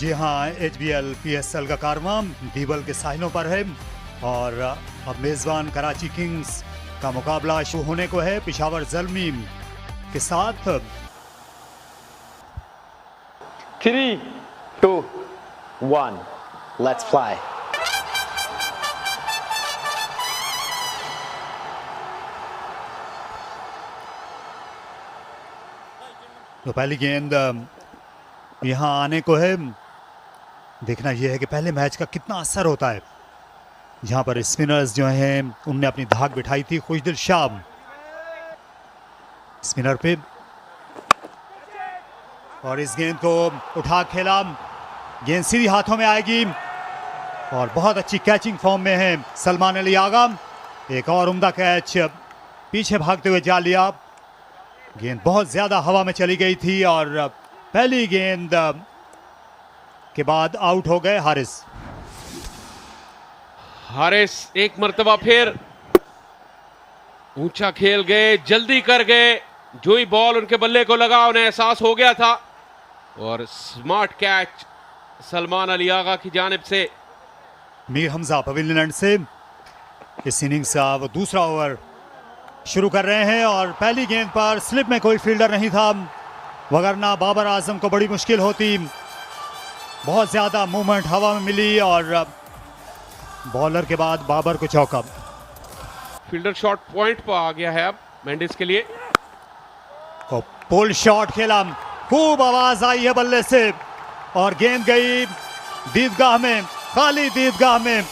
जी हाँ, HBL PSL का कारवां दीवल के साहिलों पर है और अब मेजबान कराची किंग्स का मुकाबला शुरू होने को है पेशावर ज़ल्मी के साथ। 3, 2, 1, let's fly. तो पहली गेंद यहाँ आने को है। देखना यह है कि पहले मैच का कितना असर होता है। जहाँ पर स्पिनर्स जो हैं उनने अपनी धाक बिठाई थी। खुशदिल शाह स्पिनर पे और इस गेंद को उठा खेला। गेंद सीधी हाथों में आएगी और बहुत अच्छी कैचिंग फॉर्म में है सलमान अली आगा। एक और उम्दा कैच पीछे भागते हुए जा लिया। गेंद बहुत ज्यादा हवा में चली गई थी और पहली गेंद के बाद आउट हो गए हारिस एक मर्तबा फिर ऊंचा खेल गए, जल्दी कर गए। जो ही बॉल उनके बल्ले को लगा उन्हें एहसास हो गया था और स्मार्ट कैच सलमान अली आगा की जानिब से। मीर हमजा पवेलियन से इस इनिंग्स का वो दूसरा ओवर शुरू कर रहे हैं और पहली गेंद पर स्लिप में कोई फील्डर नहीं था, वगरना बाबर आजम को बड़ी मुश्किल होती। बहुत ज्यादा मूवमेंट हवा में मिली और बॉलर के बाद बाबर को चौका। फील्डर शॉट पॉइंट पर आ गया है अब मेंडिस के लिए। पुल शॉट खेला, खूब आवाज आई है बल्ले से और गेंद गई दीदगाह में, खाली दीदगाह में।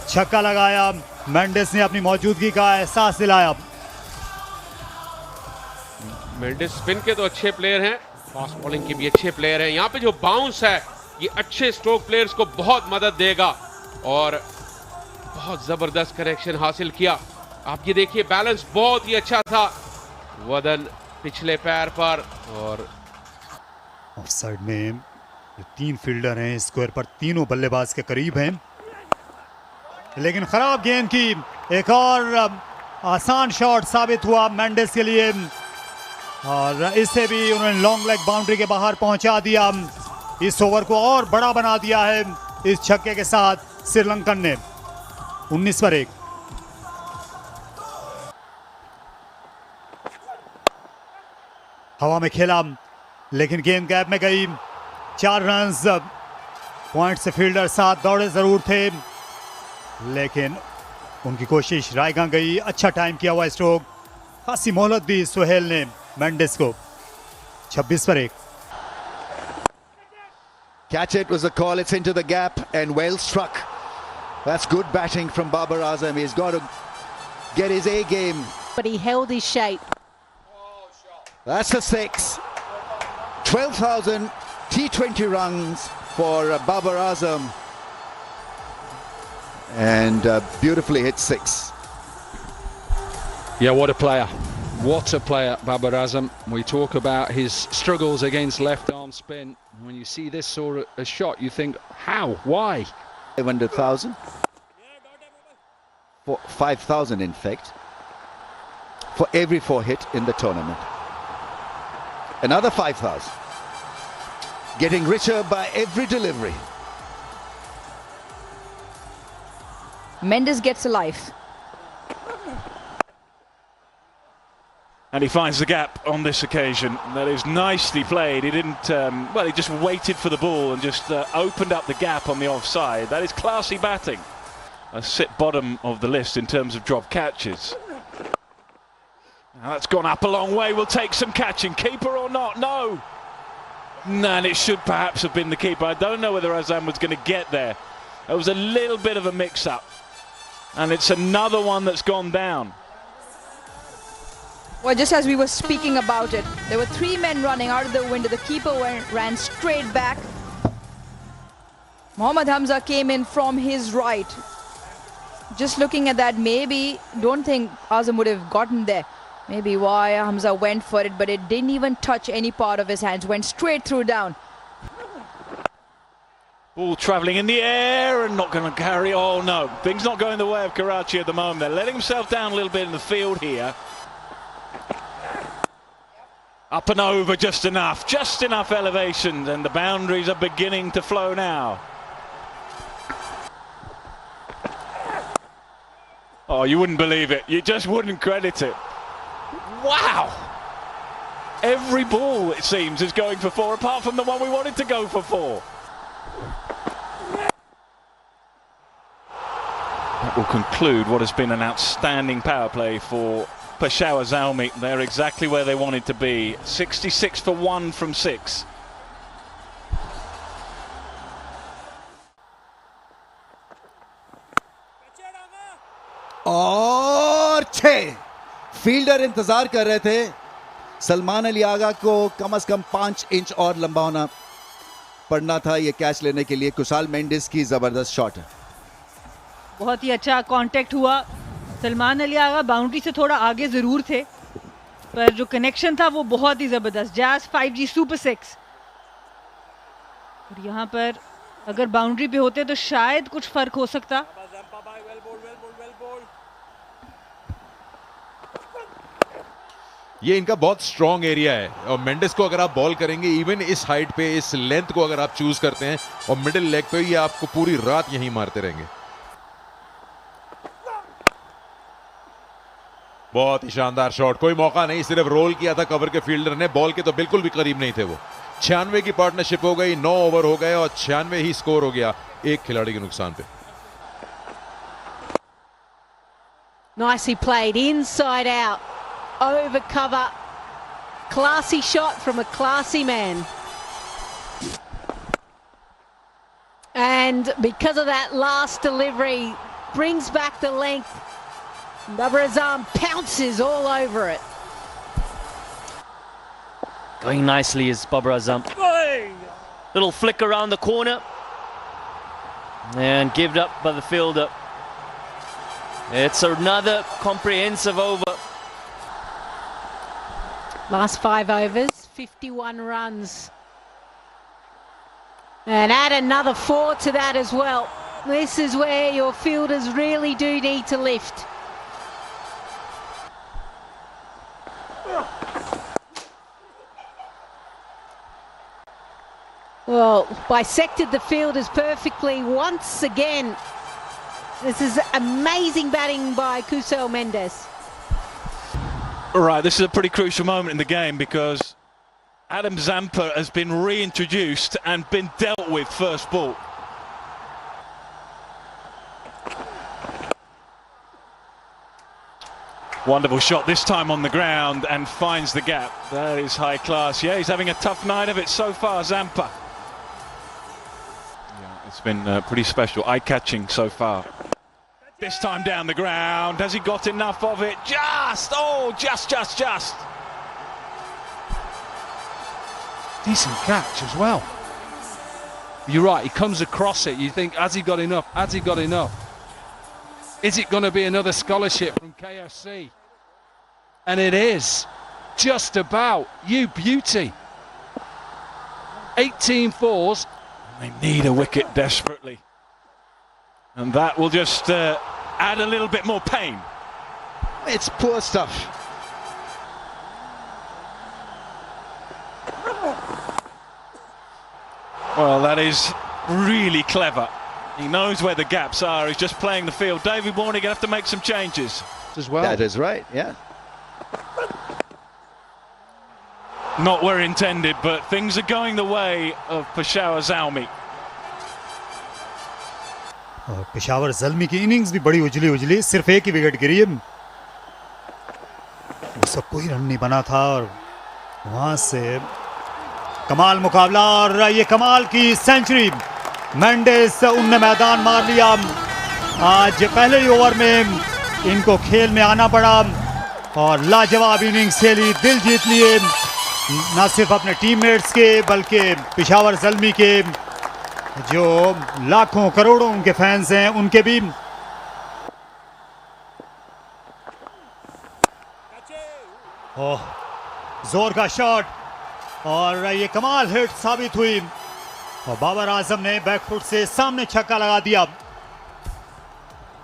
छक्का लगाया। मेंडिस ने अपनी मौजूदगी का एहसास दिलाया। मेंडिस स्पिन के तो अच्छे प्लेयर हैं, फास्ट बॉलिंग के भी अच्छे प्लेयर हैं। यहाँ पे जो बाउंस है ये अच्छे स्ट्रोक प्लेयर्स को बहुत मदद देगा और बहुत जबरदस्त कनेक्शन हासिल किया। आप ये देखिए बैलेंस बहुत ही अच्छा था, वदन पिछले पैर पर और ऑफसाइड में जो 3 फील्डर हैं स्क्वायर पर तीनों बल्लेबाज के करीब हैं, लेकिन खराब गेंद की। एक और आसान शॉट साबित हुआ मेंडिस के लिए और इससे भी उन्होंने लॉन्ग लेग बाउंड्री के बाहर पहुंचा दिया। इस ओवर को और बड़ा बना दिया है इस छक्के के साथ श्रीलंकन ने। 19 पर 1। हवा में खेला लेकिन गेंद गैप में गई। 4 रन्स पॉइंट से फील्डर 7 दौड़े जरूर थे लेकिन उनकी कोशिश रायगा गई। अच्छा टाइम किया हुआ स्ट्रोक, खासी मोहलत दी सुहेल ने मेंडिस को। 26 पर 1। Catch it was a call. It's into the gap and well struck. That's good batting from Babar Azam. He's got to get his A game. But he held his shape. That's a 6. 12,000 T20 runs for Babar Azam. And beautifully hit 6. Yeah, what a player. What a player, Babar Azam. We talk about his struggles against left arm spin. When you see this sort of a shot, you think, how? Why? 500,000. 5,000 in fact. For every 4 hit in the tournament. Another 5,000. Getting richer by every delivery. Mendes gets a life. And he finds the gap on this occasion. That is nicely played. He didn't, well, he just waited for the ball and just opened up the gap on the offside. That is classy batting. Sit bottom of the list in terms of drop catches. Now that's gone up a long way. We'll take some catching. Keeper or not? No. No, and it should perhaps have been the keeper. I don't know whether Azam was going to get there. There was a little bit of a mix-up. And it's another one that's gone down. Well, just as we were speaking about it, there were 3 men running out of the window. The keeper ran straight back. Mohammad Hamza came in from his right. Just looking at that, maybe, don't think Azam would have gotten there. Maybe why Hamza went for it, but it didn't even touch any part of his hands. Went straight through down. Ball travelling in the air and not going to carry. Oh no, things not going the way of Karachi at the moment. They're letting themselves down a little bit in the field here. Up and over just enough elevation, and the boundaries are beginning to flow now. Oh, you wouldn't believe it. You just wouldn't credit it. Wow! Every ball, it seems, is going for 4, apart from the one we wanted to go for 4. That will conclude what has been an outstanding power play for Peshawar Zalmi. They're exactly where they wanted to be. 66 for 1 from 6. और 6 fielder इंतजार कर रहे थे सलमान अली आगा को कम से कम 5 inch और लंबा होना पड़ना था ये कैच लेने के लिए। कुशाल मेंडिस की जबरदस्त शॉट है। बहुत ही अच्छा कांटेक्ट हुआ। सलमान अली आगा बाउंड्री से थोड़ा आगे जरूर थे, पर जो कनेक्शन था वो बहुत ही जबरदस्त। Jazz 5G super 6। और यहाँ पर अगर बाउंड्री पे होते तो शायद कुछ फर्क हो सकता। ये इनका बहुत स्ट्रॉन्ग एरिया है और मेंडिस को अगर आप बॉल करेंगे इवन इस हाइट पे, इस लेंथ को अगर आप चूज करते हैं और मिडिल लेग पे, ये आपको पूरी रात यहीं मारते रहेंगे। बहुत ही शानदार शॉट, कोई मौका नहीं, सिर्फ रोल किया था कवर के फील्डर ने, बॉल के तो बिल्कुल भी करीब नहीं थे वो। 96 की पार्टनरशिप हो गई, 9 ओवर हो गए और 96 ही स्कोर हो गया एक खिलाड़ी के नुकसान पे। Nicely played inside out, over cover, classy shot from a classy man. And because of that last delivery, brings back the length. Babar Azam pounces all over it. Going nicely is Babar Azam. Little flick around the corner and given up by the fielder. It's another comprehensive over. Last 5 overs, 51 runs. And add another 4 to that as well. This is where your fielders really do need to lift. Well, bisected the fielders perfectly once again. This is amazing batting by Kusal Mendes. Right, this is a pretty crucial moment in the game because Adam Zampa has been reintroduced and been dealt with first ball. Wonderful shot this time on the ground and finds the gap. That is high class. Yeah, he's having a tough night of it so far, Zampa. Yeah, it's been pretty special, eye-catching so far. This time down the ground. Has he got enough of it? Just! Oh, just. Decent catch as well. You're right, he comes across it. You think, has he got enough? Has he got enough? Is it going to be another scholarship from KFC? And it is. Just about. You beauty. 18 fours. They need a wicket desperately. And that will just add a little bit more pain. It's poor stuff. Well, that is really clever. He knows where the gaps are. He's just playing the field. David Warner going to have to make some changes as well. That is right, yeah. Not where intended, but things are going the way of Peshawar Zalmi. और पेशावर ज़ल्मी की innings भी बड़ी उजली, सिर्फ एक ही wicket गिरी है, उसका कोई रन नहीं बना था और वहां से कमाल मुकाबला और ये कमाल की सेंचुरी। मेंडिस उनने मैदान मार लिया। आज पहले ही ओवर में इनको खेल में आना पड़ा और लाजवाब इनिंग्स खेली, दिल जीत लिए न सिर्फ अपने टीममेट्स के बल्कि पेशावर ज़ल्मी के जो लाखों करोड़ों उनके फैंस हैं उनके भी। ओह, जोर का शॉट और ये कमाल हिट साबित हुई और बाबर आजम ने बैकफुट से सामने छक्का लगा दिया।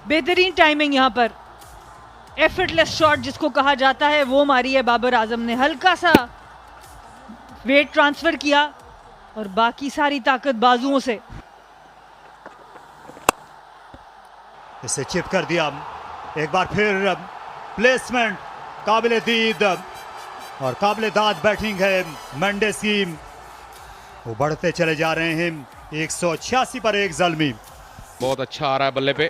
बेहतरीन टाइमिंग यहाँ पर, एफर्टलेस शॉट जिसको कहा जाता है वो मारी है बाबर आजम ने। हल्का सा वेट ट्रांसफर किया और बाकी सारी ताकत बाजुओं से। इसे चिप कर दिया। एक बार फिर प्लेसमेंट काबिले दीद और काबिले दाद बैटिंग है मेंडिस की। वो बढ़ते चले जा रहे हैं 186 पर 1 ज़ल्मी। बहुत अच्छा आ रहा है बल्ले पे।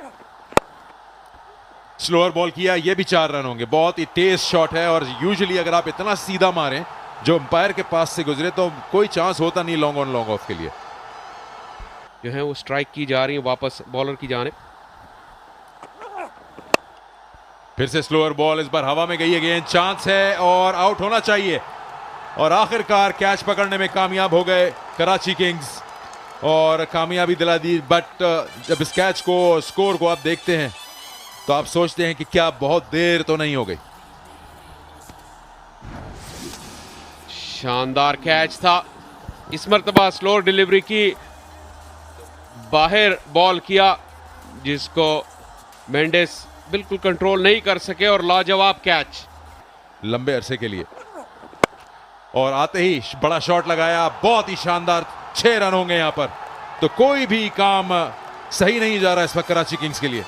स्लोअर बॉल किया, ये भी 4 रन होंगे। बहुत ही तेज शॉट है और यूजुअली अगर आप इतना सीधा मारें जो अंपायर के पास से गुजरे तो कोई चांस होता नहीं लॉन्ग ऑन लॉन्ग ऑफ के लिए। जो है वो स्ट्राइक की जा रही है वापस बॉलर की जानिब। फिर से स्लोअर बॉल, इस बार हवा में गई है गेंद, चांस है और आउट होना चाहिए। और आखिरकार कैच पकड़ने में कामयाब हो गए कराची किंग्स और कामयाबी दिला दी। बट जब इस कैच को, स्कोर को आप देखते हैं तो आप सोचते हैं कि क्या बहुत देर तो नहीं हो गई। शानदार कैच था। इस मर्तबा स्लोअर डिलीवरी की, बाहर बॉल किया जिसको मेंडिस बिल्कुल कंट्रोल नहीं कर सके और लाजवाब कैच लंबे अरसे के लिए। और आते ही बड़ा शॉट लगाया, बहुत ही शानदार। 6 रन होंगे यहां पर। तो कोई भी काम सही नहीं जा रहा इस वक्त कराची किंग्स के लिए।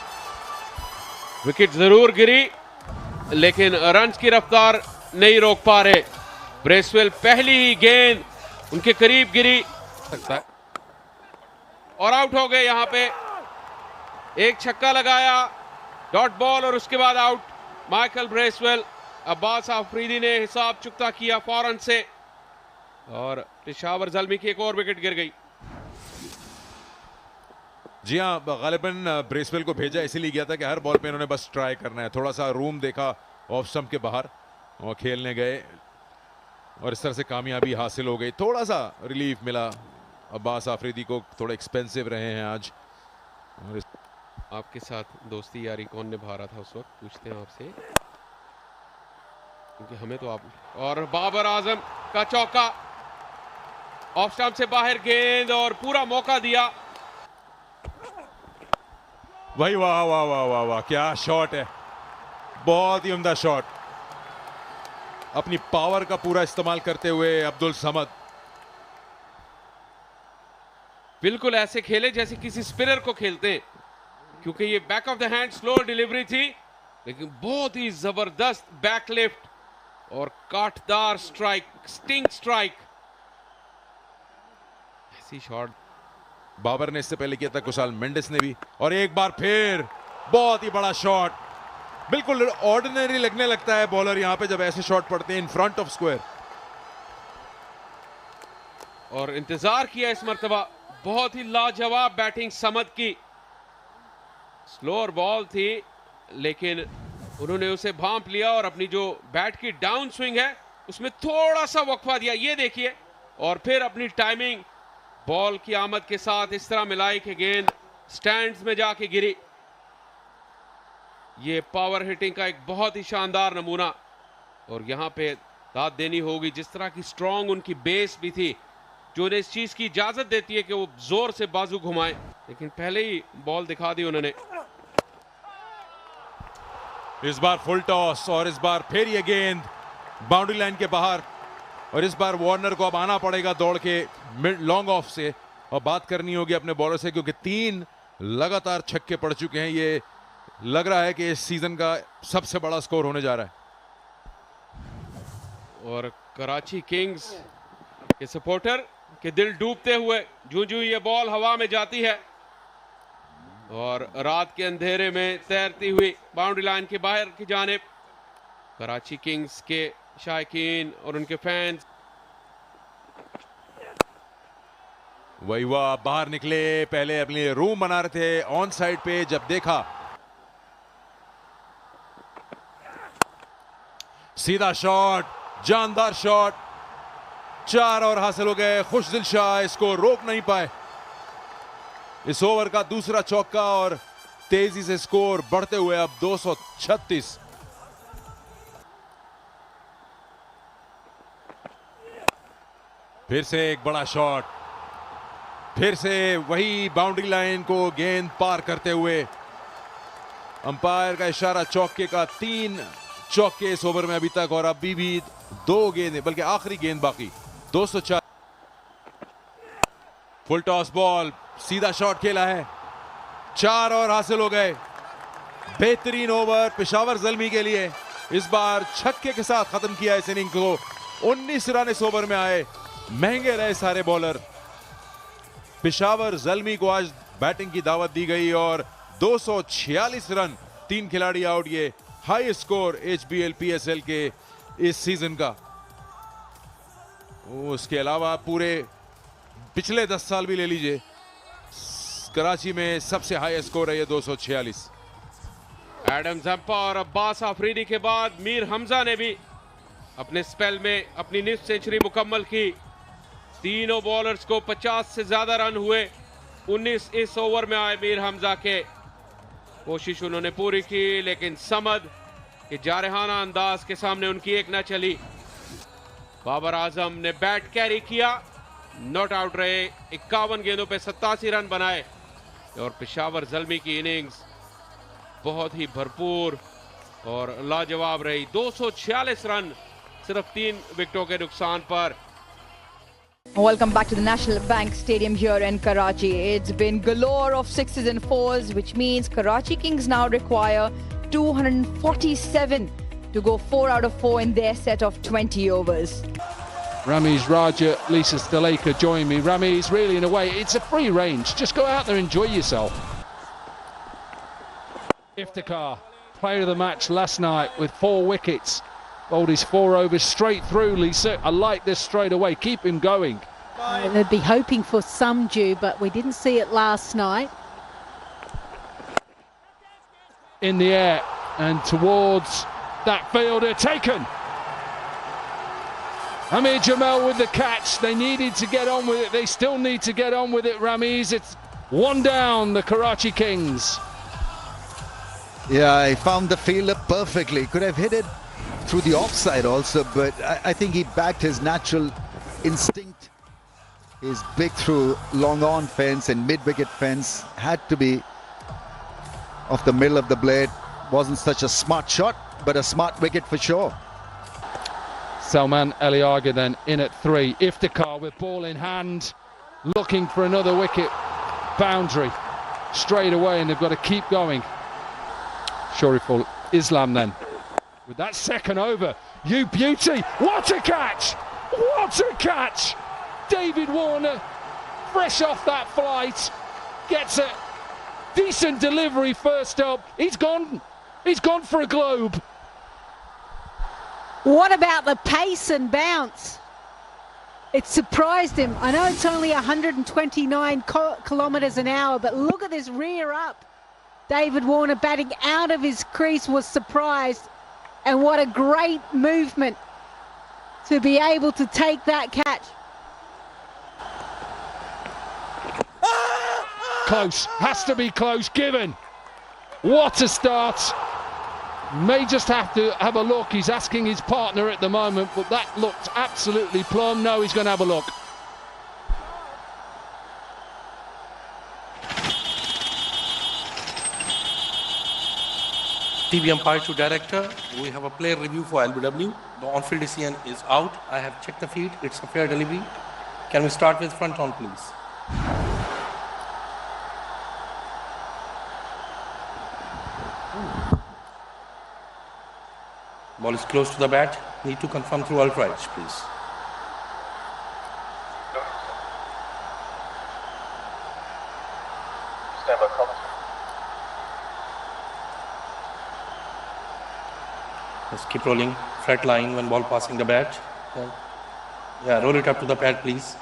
विकेट जरूर गिरी लेकिन रन की रफ्तार नहीं रोक पा रहे। ब्रेसवेल पहली ही गेंद उनके करीब गिरी सकता है और आउट हो गए। यहां पे एक छक्का लगाया, डॉट बॉल और उसके बाद out Michael Bracewell. Abbas Afridi ने हिसाब चुकता किया फौरन से और पेशावर ज़ल्मी की एक और विकेट गिर गई। जी हाँ, गालिबन ब्रेसवेल को भेजा इसीलिए गया था कि हर बॉल पे इन्होंने बस ट्राई करना है। थोड़ा सा रूम देखा ऑफ स्टंप के बाहर और खेलने गए और इस तरह से कामयाबी हासिल हो गई। थोड़ा सा रिलीफ मिला अब्बास आफरीदी को। थोड़े एक्सपेंसिव रहे हैं आज। और आपके साथ दोस्ती यारी कौन निभा रहा था उस वक्त, पूछते हैं आपसे, क्योंकि हमें तो आप। और बाबर आजम का चौका, ऑफ स्टंप से बाहर गेंद और पूरा मौका दिया। भाई वाह वाह वाह वाह वाह, क्या शॉट है। बहुत ही उम्दा शॉट। अपनी पावर का पूरा इस्तेमाल करते हुए अब्दुल समद बिल्कुल ऐसे खेले जैसे किसी स्पिनर को खेलते हैं, क्योंकि ये back of the hand slow delivery थी लेकिन बहुत ही जबरदस्त बैकलिफ्ट और काटदार स्ट्राइक, स्टिंग स्ट्राइक। ऐसी शॉट बाबर ने इससे पहले किया था, कुशाल मेंडिस ने भी। और एक बार फिर बहुत ही बड़ा शॉट। बिल्कुल ऑर्डिनरी लगने लगता है बॉलर यहां पे जब ऐसे शॉट पड़ते हैं इन फ्रंट ऑफ स्क्वायर। और इंतजार किया इस मर्तबा। बहुत ही लाजवाब बैटिंग समद की। स्लोअर बॉल थी लेकिन उन्होंने उसे भांप लिया और अपनी जो बैट की डाउन स्विंग है उसमें थोड़ा सा वक्फा दिया, ये देखिए। और फिर अपनी टाइमिंग बॉल की आमद के साथ इस तरह मिलाई कि गेंद स्टैंड्स में जाके गिरी। ये पावर हिटिंग का एक बहुत ही शानदार नमूना। और यहां पे दाद देनी होगी, जिस तरह की स्ट्रॉन्ग उनकी बेस भी थी जो उन्हें इस चीज की इजाजत देती है कि वो जोर से बाजू घुमाएं, लेकिन पहले ही बॉल दिखा दी उन्होंने। इस बार फुल टॉस और इस बार फिर ये गेंद बाउंड्री लाइन के बाहर। और इस बार वार्नर को अब आना पड़ेगा दौड़ के लॉन्ग ऑफ से और बात करनी होगी अपने बॉलर से, क्योंकि 3 लगातार छक्के पड़ चुके हैं। ये लग रहा है कि इस सीजन का सबसे बड़ा स्कोर होने जा रहा है। और कराची किंग्स के सपोर्टर के दिल डूबते हुए जूं-जूं ये बॉल हवा में जाती है और रात के अंधेरे में तैरती हुई बाउंड्री लाइन के बाहर की जानिब कराची किंग्स के शायकीन और उनके फैंस। वही वह बाहर निकले, पहले अपने रूम बना रहे थे ऑन साइड पे, जब देखा सीधा शॉट, जानदार शॉट, 4 और हासिल हो गए। खुशदिल शाह इसको रोक नहीं पाए। इस ओवर का दूसरा चौका और तेजी से स्कोर बढ़ते हुए अब 236। फिर से एक बड़ा शॉट, फिर से वही बाउंड्री लाइन को गेंद पार करते हुए। अंपायर का इशारा चौके का, 3 चौके इस ओवर में अभी तक और अभी भी 2 गेंद बल्कि आखिरी गेंद बाकी। 204 फुल टॉस बॉल, सीधा शॉट खेला है, 4 और हासिल हो गए। बेहतरीन ओवर पेशावर ज़ल्मी के लिए, इस बार छक्के के साथ खत्म किया इस इनिंग को। 19 रन इस ओवर में आए, महंगे रहे सारे बॉलर। पेशावर ज़ल्मी को आज बैटिंग की दावत दी गई और 246 रन, 3 खिलाड़ी आउट, ये हाई स्कोर HBL PSL के इस सीजन का। उसके अलावा पूरे पिछले 10 साल भी ले लीजिए, कराची में सबसे हाई स्कोर है ये 246। एडम जंपा और अब्बास आफरीदी के बाद मीर हमजा ने भी अपने स्पेल में अपनी निफ्ट सेंचुरी मुकम्मल की। तीनों बॉलर्स को 50 से ज्यादा रन हुए। 19 इस ओवर में आए मीर हमजा के। कोशिश उन्होंने पूरी की, लेकिन समद के जारहाना अंदाज के सामने उनकी एक न चली। बाबर आजम ने बैट कैरी किया, नॉट आउट रहे, 51 गेंदों पे 87 रन बनाए और पेशावर ज़ल्मी की इनिंग्स बहुत ही भरपूर और लाजवाब रही। 246 रन सिर्फ 3 विकेटों के नुकसान पर। Welcome back to the National Bank Stadium here in Karachi. It's been galore of 6s and 4s, which means Karachi Kings now require 247 to go 4 out of 4 in their set of 20 overs. Ramiz Raja, Lisa Sthalekar join me. Ramiz, really, in a way, it's a free range. Just go out there and enjoy yourself. Iftikhar, player of the match last night with 4 wickets. Bowled his 4 overs straight through, Lisa. I like this straight away. Keep him going. They'd be hoping for some dew, but we didn't see it last night. In the air and towards that fielder, taken. Amir Jamel with the catch. They needed to get on with it. They still need to get on with it, Ramiz. It's 1 down, the Karachi Kings. Yeah, he found the fielder perfectly. Could have hit it through the offside also, but I think he backed his natural instinct. His big through long on fence and mid-wicket fence had to be off the middle of the blade. Wasn't such a smart shot, but a smart wicket for sure. Salman Eliaga then in at 3. Iftikhar with ball in hand, looking for another wicket boundary straight away, and they've got to keep going. Shoriful Islam then with that second over. You beauty! What a catch! What a catch! David Warner, fresh off that flight, gets a decent delivery first up. He's gone. He's gone for a globe. What about the pace and bounce? It surprised him. I know it's only 129 kilometres an hour, but look at this rear up. David Warner batting out of his crease was surprised, and what a great movement to be able to take that catch. Close, has to be close, given. What a start. May just have to have a look. He's asking his partner at the moment, but that looked absolutely plumb. No, he's going to have a look. TV umpire to director, we have a player review for LBW. The on-field decision is out. I have checked the feed. It's a fair delivery. Can we start with front on, please? Ball is close to the bat. Need to confirm through ultra edge, please. Stand by, commentary. Let's keep rolling. Flat line when ball passing the bat. Yeah, roll it up to the pad, please.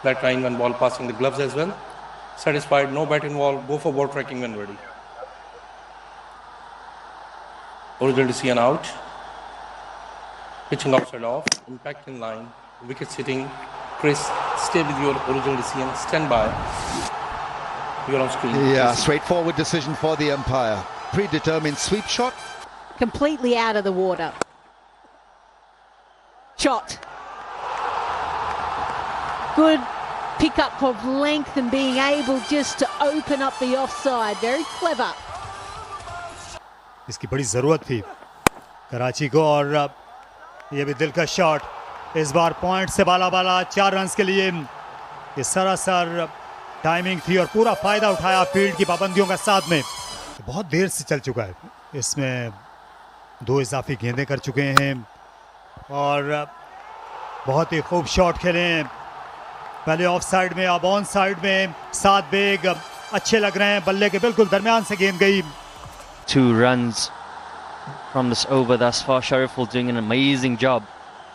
Flat line when ball passing the gloves as well. Satisfied, no bat involved. Go for ball tracking when ready. Original decision out. Pitching outside off. Impact in line. Wicket sitting. Chris, stay with your original decision. Stand by. You're on screen. Yeah, straightforward decision for the umpire. Predetermined sweep shot. Completely out of the water. Shot. Good pick-up of length and being able just to open up the offside. Very clever. इसकी बड़ी ज़रूरत थी कराची को और ये भी दिलकश shot इस बार पॉइंट से बाला 4 रन के लिए। ये सरासर टाइमिंग थी और पूरा फायदा उठाया फील्ड की पाबंदियों का साथ में। बहुत देर से चल चुका है, इसमें 2 इजाफी गेंदें कर चुके हैं और बहुत ही खूब शॉट खेले हैं। पहले ऑफ साइड में, अब ऑन साइड में। 7 बेग अच्छे लग रहे हैं, बल्ले के बिल्कुल दरमियान से गेंद गई। 2 runs from this over thus far. Shariful doing an amazing job.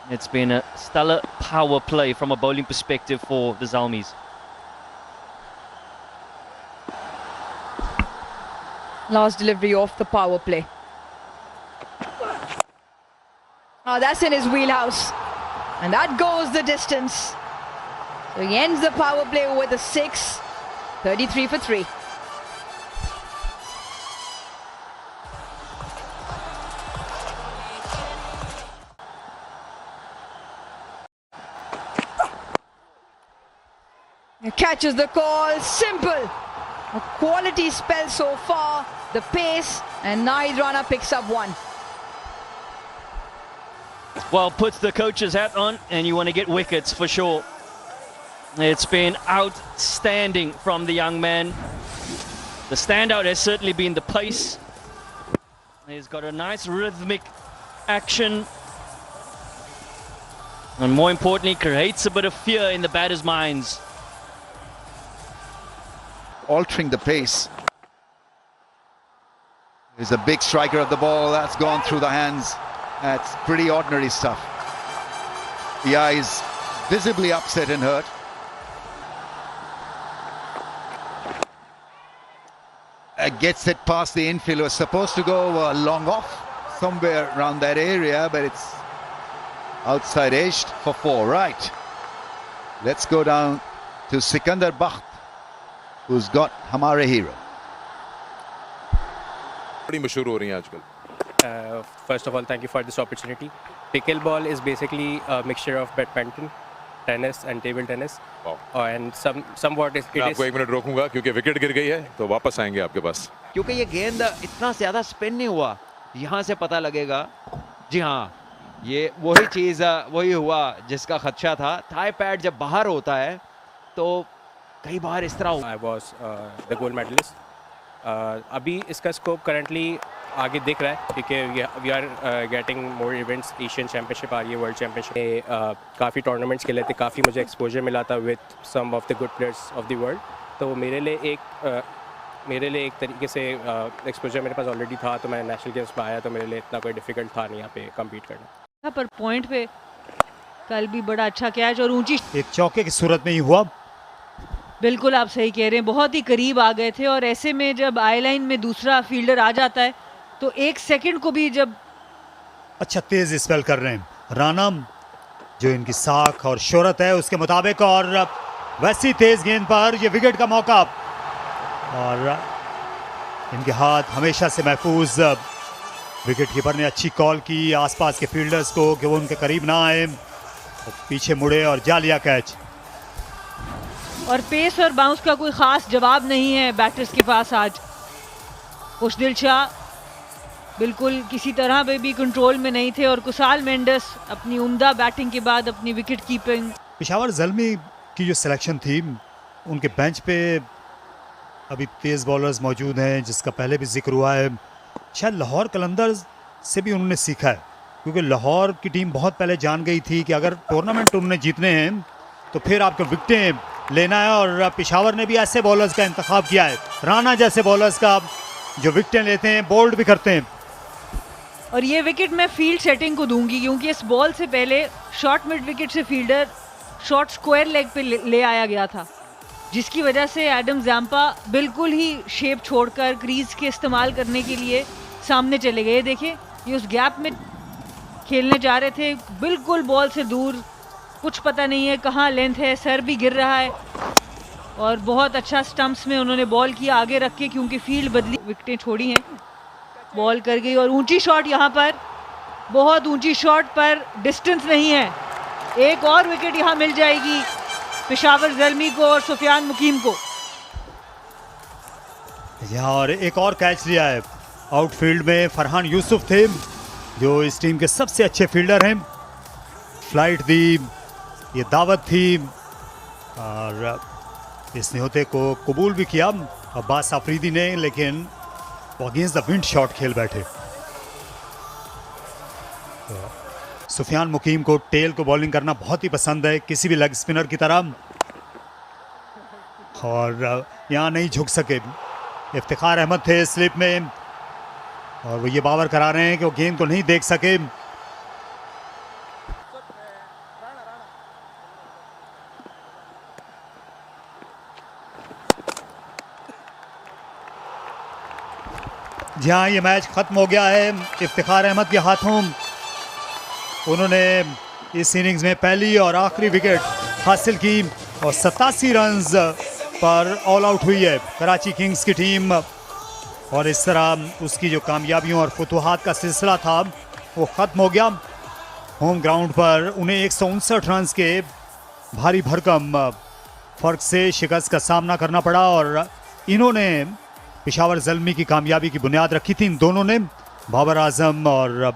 It's been a stellar power play from a bowling perspective for the Zalmis. Last delivery of the power play. Oh, that's in his wheelhouse. And that goes the distance. So he ends the power play with a 6. 33 for 3. He catches the call. Simple. A quality spell so far. The pace, and Naid Rana picks up 1. Well, puts the coach's hat on, and you want to get wickets for sure. It's been outstanding from the young man. The standout has certainly been the pace. He's got a nice rhythmic action. And more importantly, creates a bit of fear in the batters' minds. Altering the pace. There's a big striker of the ball that's gone through the hands. That's pretty ordinary stuff. The eyes visibly upset and hurt. Gets it past the infield. It was supposed to go long off somewhere around that area, but it's outside edged for 4. Right. Let's go down to Sikandar Bakht, who's got Hamare Hero. बड़ी मशहूर हो रही हैं आजकल। First of all, thank you for this opportunity. Pickleball is basically a mixture of badminton, tennis and table tennis. And somewhat it मैं आपको 1 minute रोकूंगा क्योंकि wicket गिर गई है, तो वापस आएंगे आपके पास। क्योंकि ये गेंद इतना ज़्यादा स्पिन नहीं हुआ, यहाँ से पता लगेगा। जी हाँ, ये वही चीज़ वही हुआ जिसका खदशा था। थाई पैड जब बाहर होता है तो कई बार इस तरह। I was the gold medalist. अभी इसका स्कोप करंटली आगे दिख रहा है क्योंकि we are getting more events. Asian championship आ रही है, वर्ल्ड चैम्पियनशिप, काफ़ी टूर्नामेंट्स खेले थे, काफ़ी मुझे एक्सपोजर मिला था with some of the good players of the world. तो मेरे लिए एक तरीके से एक्सपोजर मेरे पास ऑलरेडी था, तो मैं नेशनल गेम्स में आया, तो मेरे लिए इतना कोई डिफिकल्ट था नहीं यहाँ पे कम्पीट करना। पर पॉइंट पे कल भी बड़ा अच्छा कैच और ऊंची एक चौके की सूरत में ही हुआ। बिल्कुल आप सही कह रहे हैं, बहुत ही करीब आ गए थे। और ऐसे में जब आई लाइन में दूसरा फील्डर आ जाता है तो 1 सेकंड को भी जब अच्छा तेज स्पेल कर रहे हैं राना, जो इनकी साख और शोहरत है उसके मुताबिक, और वैसी तेज गेंद पर ये विकेट का मौका। और इनके हाथ हमेशा से महफूज। विकेट कीपर ने अच्छी कॉल की आसपास के फील्डर्स को कि वो उनके करीब ना आए, तो पीछे मुड़े और जा लिया कैच। और पेस और बाउंस का कोई खास जवाब नहीं है बैटर्स के पास आज। खुशदिल शाह बिल्कुल किसी तरह पे भी कंट्रोल में नहीं थे, और कुसाल मेंडिस अपनी उम्दा बैटिंग के बाद अपनी विकेट कीपिंग। पेशावर ज़ल्मी की जो सिलेक्शन थी, उनके बेंच पे अभी तेज़ बॉलर्स मौजूद हैं, जिसका पहले भी जिक्र हुआ है। शायद लाहौर कलंदर्स से भी उन्होंने सीखा है, क्योंकि लाहौर की टीम बहुत पहले जान गई थी कि अगर टूर्नामेंट उन्होंने जीतने हैं तो फिर आपको विकेटें लेना है। और पेशावर ने भी ऐसे बॉलर्स का इंतखाब किया है, राना जैसे बॉलर्स का, जो विकेटें लेते हैं, बोल्ड भी करते हैं। और ये विकेट मैं फील्ड सेटिंग को दूंगी, क्योंकि इस बॉल से पहले शॉर्ट मिड विकेट से फील्डर शॉर्ट स्क्वायर लेग पे ले आया गया था, जिसकी वजह से एडम ज़ैम्पा बिल्कुल ही शेप छोड़कर क्रीज के इस्तेमाल करने के लिए सामने चले गए। देखिए, ये उस गैप में खेलने जा रहे थे, बिल्कुल बॉल से दूर, कुछ पता नहीं है कहाँ लेंथ है, सर भी गिर रहा है। और बहुत अच्छा स्टंप्स में उन्होंने बॉल किया आगे रख के, क्योंकि फील्ड बदली, विकेटें छोड़ी हैं, बॉल कर गई। और ऊंची शॉट यहाँ पर, बहुत ऊंची शॉट पर डिस्टेंस नहीं है। एक और विकेट यहाँ मिल जाएगी पेशावर ज़ल्मी को और सुफियान मुकीम को। यहाँ और एक और कैच लिया है। आउटफील्ड में फरहान यूसुफ थे, जो इस टीम के सबसे अच्छे फील्डर हैं। फ्लाइट दी, ये दावत थी और इस न्योते को कबूल भी किया अब्बास आफरीदी ने, लेकिन वो अगेंस्ट द विंड शॉट खेल बैठे। सुफियान मुकीम को टेल को बॉलिंग करना बहुत ही पसंद है, किसी भी लेग स्पिनर की तरह, और यहाँ नहीं झुक सके। इफ्तिखार अहमद थे स्लिप में और वो ये बावर करा रहे हैं कि वो गेंद को नहीं देख सके। जहाँ ये मैच खत्म हो गया है इफ्तिखार अहमद के हाथों। उन्होंने इस इनिंग्स में पहली और आखिरी विकेट हासिल की और 87 रन्स पर ऑल आउट हुई है कराची किंग्स की टीम, और इस तरह उसकी जो कामयाबियों और फतुहात का सिलसिला था वो ख़त्म हो गया। होम ग्राउंड पर उन्हें 159 रन्स के भारी भरकम फ़र्क से शिकस्त का सामना करना पड़ा और इन्होंने पेशावर ज़ल्मी की कामयाबी की बुनियाद रखी थी। इन दोनों ने, बाबर आजम और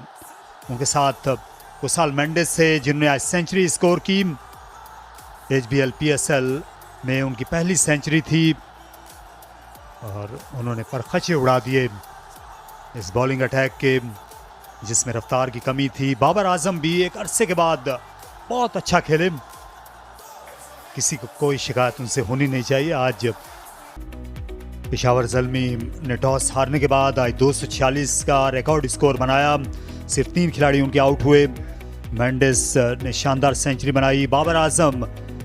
उनके साथ कुसाल मेंडिस से, जिन्होंने आज सेंचुरी स्कोर की। HBL PSL में उनकी पहली सेंचुरी थी और उन्होंने परखचे उड़ा दिए इस बॉलिंग अटैक के जिसमें रफ्तार की कमी थी। बाबर आजम भी एक अरसे के बाद बहुत अच्छा खेले, किसी को कोई शिकायत उनसे होनी नहीं चाहिए। आज पेशावर ज़ल्मी ने टॉस हारने के बाद आज 246 का रिकॉर्ड स्कोर बनाया। सिर्फ 3 खिलाड़ी उनके आउट हुए। मेंडिस ने शानदार सेंचुरी बनाई। बाबर आजम